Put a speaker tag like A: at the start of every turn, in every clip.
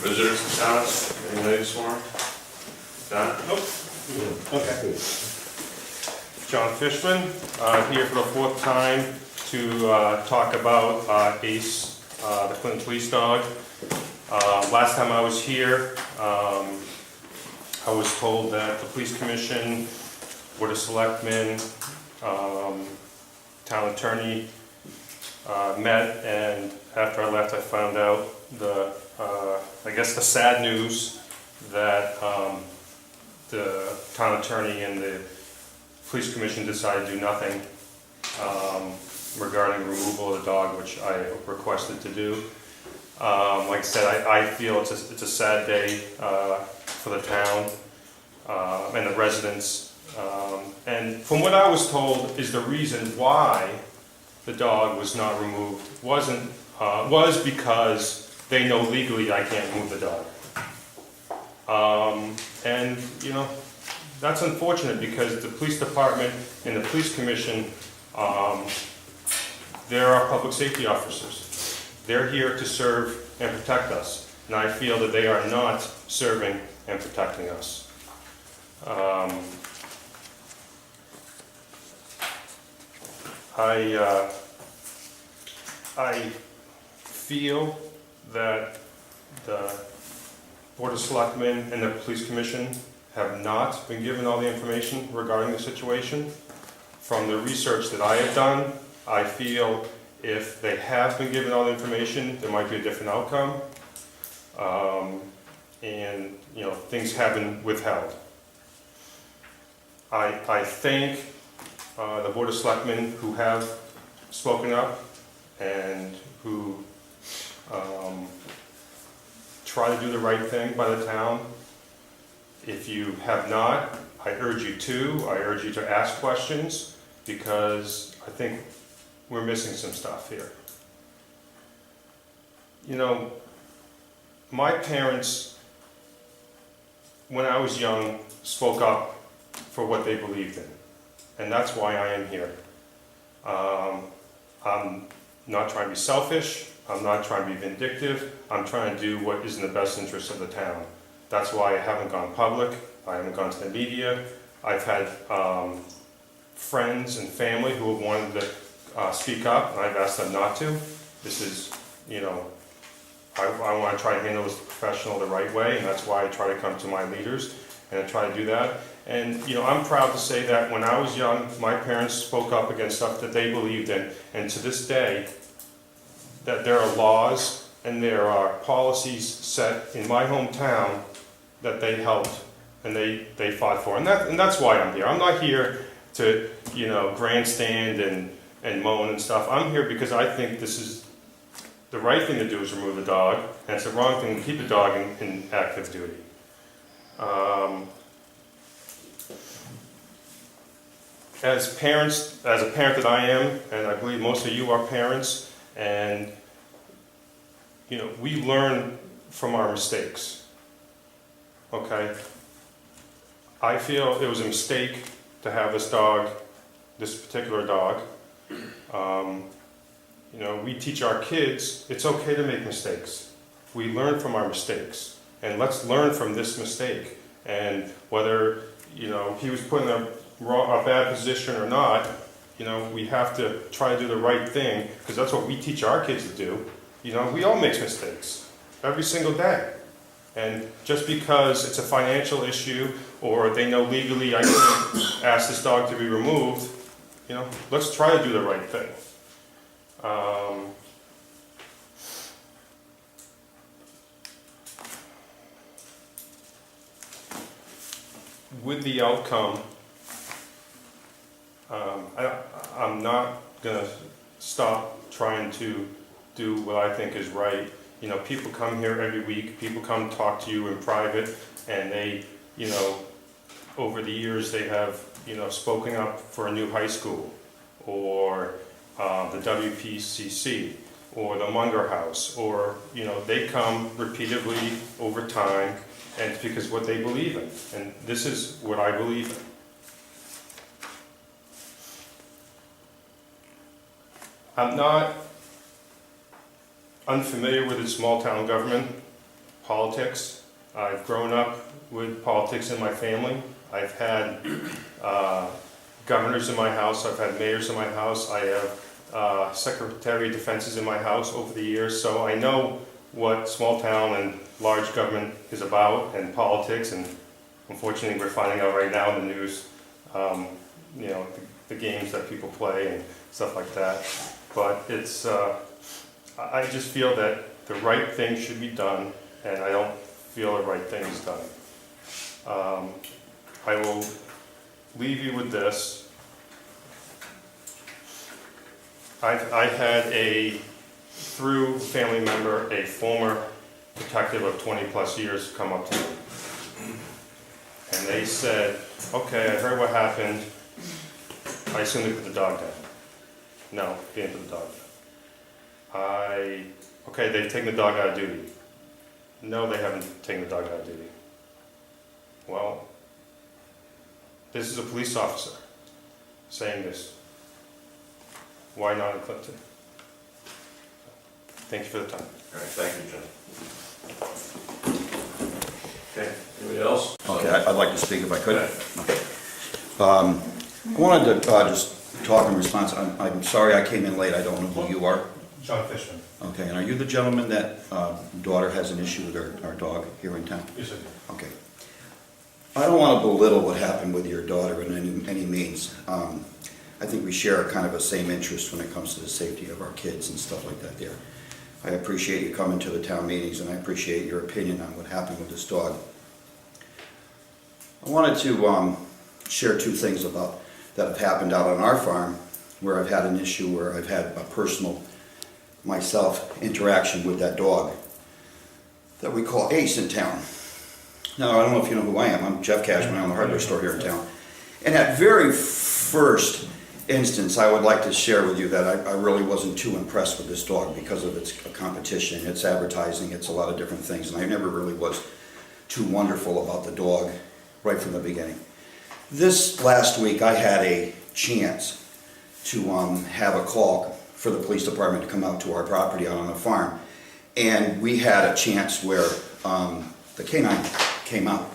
A: Visitors to town, anybody this morning? Don?
B: Nope. Okay. John Fishman, here for the fourth time to talk about Ace, the Clinton police dog. Last time I was here, I was told that the police commission, board of selectmen, town attorney met, and after I left I found out I guess the sad news that the town attorney and the police commission decided to do nothing regarding removal of the dog, which I requested to do. Like I said, I feel it's a sad day for the town and the residents. And from what I was told, is the reason why the dog was not removed was because they know legally I can't move the dog. And you know, that's unfortunate because the police department and the police commission, they're our public safety officers. They're here to serve and protect us, and I feel that they are not serving and protecting us. I feel that the Board of Selectmen and the Police Commission have not been given all the information regarding the situation. From the research that I have done, I feel if they have been given all the information, there might be a different outcome. And you know, things have been withheld. I thank the Board of Selectmen who have spoken up and who try to do the right thing by the town. If you have not, I urge you to ask questions, because I think we're missing some stuff here. You know, my parents, when I was young, spoke up for what they believed in, and that's why I am here. I'm not trying to be selfish, I'm not trying to be vindictive, I'm trying to do what is in the best interest of the town. That's why I haven't gone public, I haven't gone to the media. I've had friends and family who have wanted to speak up, and I've asked them not to. This is, you know, I want to try to handle this professional the right way, and that's why I try to come to my leaders and I try to do that. And you know, I'm proud to say that when I was young, my parents spoke up against stuff that they believed in, and to this day, that there are laws and there are policies set in my hometown that they helped and they fought for, and that's why I'm here. I'm not here to, you know, grandstand and moan and stuff. I'm here because I think this is the right thing to do, is remove the dog, and it's the wrong thing to keep the dog in active duty. As parents, as a parent that I am, and I believe most of you are parents, and you know, we learn from our mistakes. Okay? I feel it was a mistake to have this dog, this particular dog. You know, we teach our kids it's okay to make mistakes. We learn from our mistakes, and let's learn from this mistake. And whether, you know, he was put in a bad position or not, you know, we have to try to do the right thing, because that's what we teach our kids to do. You know, we all make mistakes every single day. And just because it's a financial issue, or they know legally I can't ask this dog to be removed, you know, let's try to do the right thing. With the outcome, I'm not going to stop trying to do what I think is right. You know, people come here every week, people come talk to you in private, and they, you know, over the years they have, you know, spoken up for a new high school, or the WPCC, or the Munger House, or, you know, they come repeatedly over time, and it's because what they believe in, and this is what I believe in. I'm not unfamiliar with the small town government politics. I've grown up with politics in my family. I've had governors in my house, I've had mayors in my house, I have Secretary of Defenses in my house over the years, so I know what small town and large government is about, and politics, and unfortunately we're finding out right now in the news, you know, the games that people play and stuff like that. But it's, I just feel that the right thing should be done, and I don't feel the right thing is done. I will leave you with this. I had through family member, a former detective of 20 plus years come up to me. And they said, okay, I heard what happened. I assume they put the dog down. No, they didn't put the dog down. Okay, they've taken the dog out of duty. No, they haven't taken the dog out of duty. Well, this is a police officer saying this. Why not in Clinton? Thank you for the time.
A: All right, thank you, John. Okay, anybody else?
C: Okay, I'd like to speak if I could.
A: Okay.
C: I wanted to just talk in response. I'm sorry I came in late. I don't know who you are.
B: John Fishman.
C: Okay, and are you the gentleman that daughter has an issue with our dog here in town?
B: Yes, sir.
C: Okay. I don't want to belittle what happened with your daughter in any means. I think we share kind of a same interest when it comes to the safety of our kids and stuff like that there. I appreciate you coming to the town meetings, and I appreciate your opinion on what happened with this dog. I wanted to share two things about that have happened out on our farm, where I've had an issue where I've had a personal, myself, interaction with that dog that we call Ace in town. Now, I don't know if you know who I am. I'm Jeff Cashman. I own the hardware store here in town. And at very first instance, I would like to share with you that I really wasn't too impressed with this dog because of its competition, its advertising, it's a lot of different things, and I never really was too wonderful about the dog right from the beginning. This last week, I had a chance to have a call for the police department to come out to our property out on the farm, and we had a chance where the canine came out.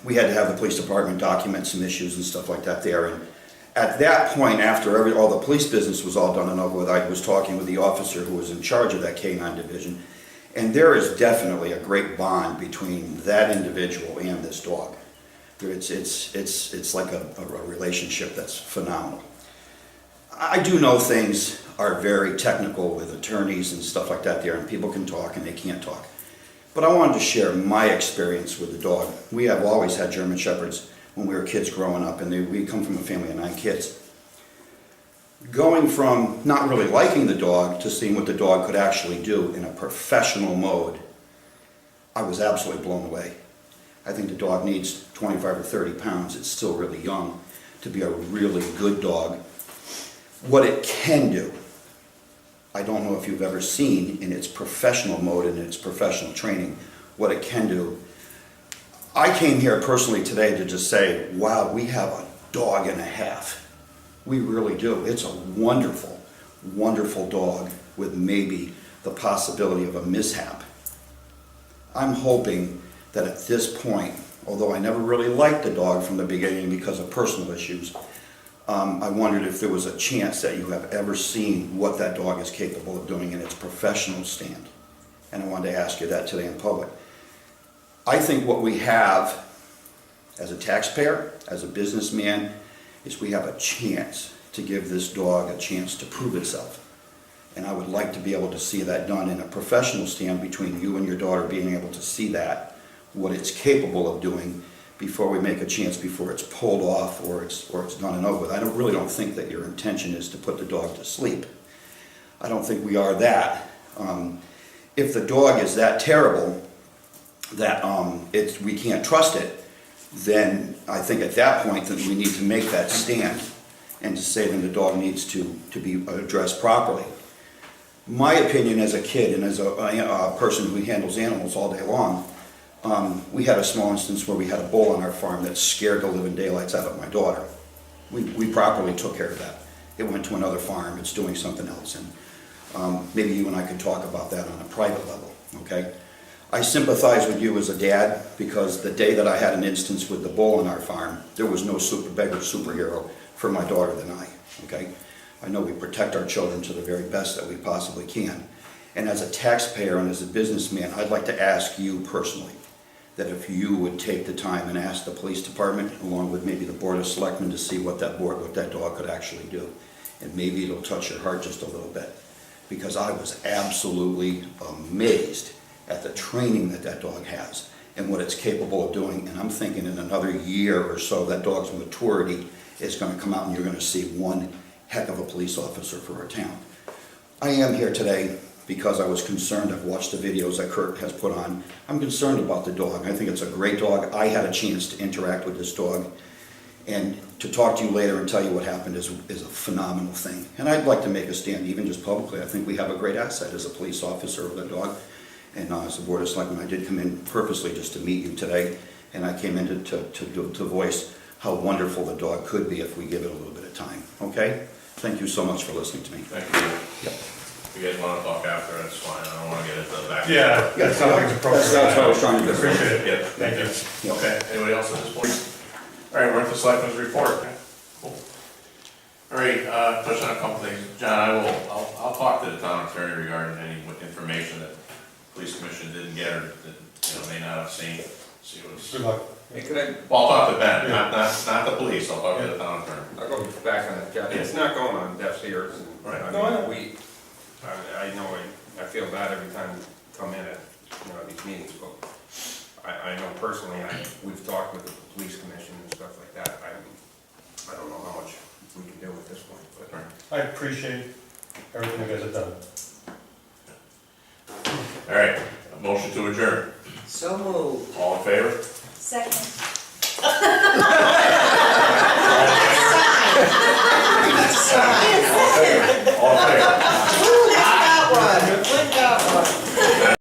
C: We had to have the police department document some issues and stuff like that there, and at that point, after all the police business was all done and over with, I was talking with the officer who was in charge of that canine division, and there is definitely a great bond between that individual and this dog. It's like a relationship that's phenomenal. I do know things are very technical with attorneys and stuff like that there, and people can talk and they can't talk. But I wanted to share my experience with the dog. We have always had German Shepherds when we were kids growing up, and we come from a family of 9 kids. Going from not really liking the dog to seeing what the dog could actually do in a professional mode, I was absolutely blown away. I think the dog needs 25 or 30 pounds. It's still really young to be a really good dog. What it can do, I don't know if you've ever seen in its professional mode, in its professional training, what it can do. I came here personally today to just say, wow, we have a dog and a half. We really do. It's a wonderful, wonderful dog with maybe the possibility of a mishap. I'm hoping that at this point, although I never really liked the dog from the beginning because of personal issues, I wondered if there was a chance that you have ever seen what that dog is capable of doing in its professional stand. And I wanted to ask you that today in public. I think what we have as a taxpayer, as a businessman, is we have a chance to give this dog a chance to prove itself. And I would like to be able to see that done in a professional stand between you and your daughter, being able to see that, what it's capable of doing, before we make a chance, before it's pulled off or it's done and over with. I really don't think that your intention is to put the dog to sleep. I don't think we are that. If the dog is that terrible that we can't trust it, then I think at that point that we need to make that stand and to say that the dog needs to be addressed properly. My opinion as a kid and as a person who handles animals all day long, we had a small instance where we had a bull on our farm that scared the living daylights out of my daughter. We properly took care of that. It went to another farm, it's doing something else, and maybe you and I could talk about that on a private level, okay? I sympathize with you as a dad, because the day that I had an instance with the bull on our farm, there was no bigger superhero for my daughter than I, okay? I know we protect our children to the very best that we possibly can. And as a taxpayer and as a businessman, I'd like to ask you personally, that if you would take the time and ask the police department, along with maybe the Board of Selectmen, to see what that dog could actually do. And maybe it'll touch your heart just a little bit. Because I was absolutely amazed at the training that dog has and what it's capable of doing. And I'm thinking in another year or so, that dog's maturity is gonna come out and you're gonna see one heck of a police officer for our town. I am here today because I was concerned. I've watched the videos that Kurt has put on. I'm concerned about the dog. I think it's a great dog. I had a chance to interact with this dog. And to talk to you later and tell you what happened is a phenomenal thing. And I'd like to make a stand, even just publicly. I think we have a great asset as a police officer of the dog. And as the Board of Selectmen, I did come in purposely just to meet you today. And I came in to voice how wonderful the dog could be if we give it a little bit of time. Okay? Thank you so much for listening to me.
A: Thank you.
C: Yep.
A: If you guys wanna talk after, that's fine, I don't wanna get into the back.
B: Yeah,
C: Yeah,
B: something's appropriate.
C: that's what I was trying to do.
B: Appreciate it.
A: Yeah,
B: Thank you.
C: Yeah.
A: Okay, anybody else at this point? All right, we're at the selectmen's report. Cool. All right, touch on a couple things. John, I'll talk to the town attorney regarding any information that the police commission didn't get or that, may not have seen. See what's.
B: Good luck.
D: Hey, could I,
A: Well, I'll talk to Ben,
B: Yeah.
A: not the police, I'll talk to the town attorney.
D: I'll go back on that, Jeff. It's not going on deaf ears. And,
A: Right.
B: No, I know.
D: I know, I feel bad every time we come in at, these meetings, but I know personally, we've talked with the police commission and stuff like that. I don't know how much we can do at this point, but.
B: I appreciate everything you guys have done.
A: All right, a motion to adjourn.
E: So moved.
A: All in favor?
E: Second.